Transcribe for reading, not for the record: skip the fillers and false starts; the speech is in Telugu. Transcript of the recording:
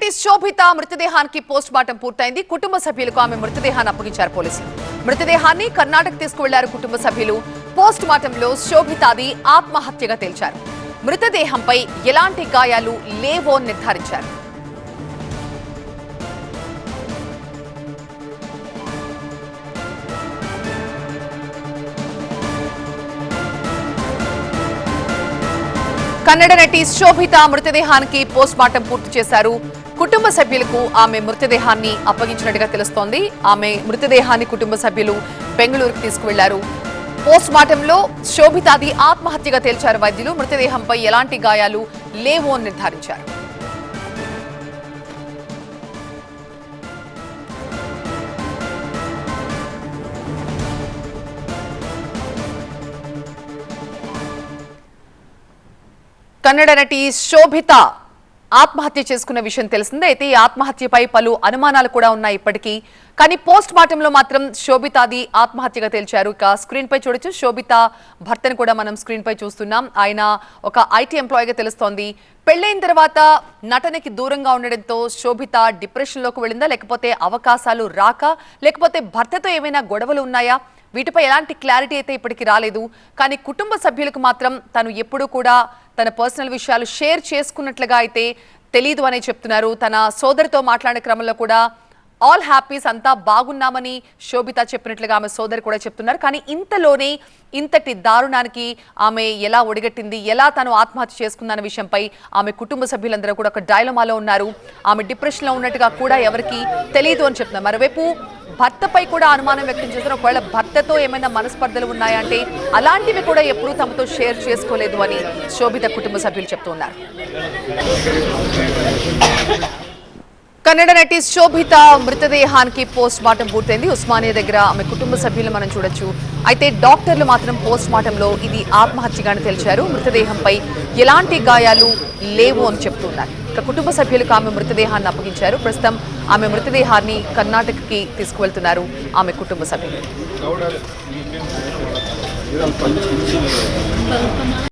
నటి శోభిత మృతదేహానికి పోస్ట్ మార్టం పూర్తయింది. కుటుంబ సభ్యులకు ఆమె మృతదేహాన్ని అప్పగించారు పోలీసులు. మృతదేహాన్ని కర్ణాటక తీసుకువెళ్లారు కుటుంబ సభ్యులు. పోస్ట్ మార్టంలో శోభితాది ఆత్మహత్యగా తేల్చారు. మృతదేహంపై ఎలాంటి గాయాలు లేవో నిర్ధారించారు. కన్నడ నటి శోభిత మృతదేహానికి పోస్ట్ మార్టం పూర్తి చేశారు. కుటుంబ సభ్యులకు ఆమె మృతదేహాన్ని అప్పగించినట్టుగా తెలుస్తోంది. ఆమె మృతదేహాన్ని కుటుంబ సభ్యులు బెంగళూరుకు తీసుకువెళ్లారు. పోస్ట్ మార్టంలో శోభితాది ఆత్మహత్యగా తేల్చారు వైద్యులు. మృతదేహంపై ఎలాంటి గాయాలు లేవో నిర్ధారించారు. కన్నడ నటి శోభిత ఆత్మహత్య చేసుకున్న విషయం తెలిసిందే. అయితే ఈ ఆత్మహత్యపై పలు అనుమానాలు కూడా ఉన్నాయి ఇప్పటికీ. కానీ పోస్ట్ మార్టంలో మాత్రం శోభితాది ఆత్మహత్యగా తేల్చారు. ఇక స్క్రీన్ పై చూడొచ్చు, శోభిత భర్తను కూడా మనం స్క్రీన్ పై చూస్తున్నాం. ఆయన ఒక ఐటీ ఎంప్లాయీగా తెలుస్తోంది. పెళ్లైన తర్వాత నటనకి దూరంగా ఉండడంతో శోభిత డిప్రెషన్ లోకి వెళ్ళిందా, లేకపోతే అవకాశాలు రాక, లేకపోతే భర్తతో ఏమైనా గొడవలు ఉన్నాయా? వీటిపై ఎలాంటి క్లారిటీ అయితే ఇప్పటికీ రాలేదు. కానీ కుటుంబ సభ్యులకు మాత్రం తను ఎప్పుడూ కూడా తన పర్సనల్ విషయాలు షేర్ చేసుకున్నట్లుగా అయితే తెలీదు అని చెప్తున్నారు. తన సోదరితో మాట్లాడే క్రమంలో కూడా ఆల్ హ్యాపీస్, అంతా బాగున్నామని శోభిత చెప్పినట్లుగా ఆమె సోదరి కూడా చెప్తున్నారు. కానీ ఇంతలోనే ఇంతటి దారుణానికి ఆమె ఎలా ఒడిగట్టింది, ఎలా తను ఆత్మహత్య చేసుకుందన్న విషయంపై ఆమె కుటుంబ సభ్యులందరూ కూడా ఒక డైలమాలో ఉన్నారు. ఆమె డిప్రెషన్లో ఉన్నట్టుగా కూడా ఎవరికి తెలియదు అని చెప్తున్నారు. మరోవైపు భర్తపై కూడా అనుమానం వ్యక్తం చేస్తున్నారు. ఒకవేళ భర్తతో ఏమైనా మనస్పర్ధలు ఉన్నాయంటే అలాంటివి కూడా ఎప్పుడూ తమతో షేర్ చేసుకోలేదు అని శోభిత కుటుంబ సభ్యులు చెప్తున్నారు. కన్నడ నటి శోభిత మృతదేహానికి పోస్ట్ మార్టం పూర్తయింది. ఉస్మానియా దగ్గర ఆమె కుటుంబ సభ్యులు మనం చూడొచ్చు. అయితే డాక్టర్లు మాత్రం పోస్ట్ మార్టంలో ఇది ఆత్మహత్యగానే తేల్చారు. మృతదేహంపై ఎలాంటి గాయాలు లేవు అని చెప్తున్నారు. ఇక కుటుంబ సభ్యులకు ఆమె మృతదేహాన్ని అప్పగించారు. ప్రస్తుతం ఆమె మృతదేహాన్ని కర్ణాటకకి తీసుకువెళ్తున్నారు ఆమె కుటుంబ సభ్యులు.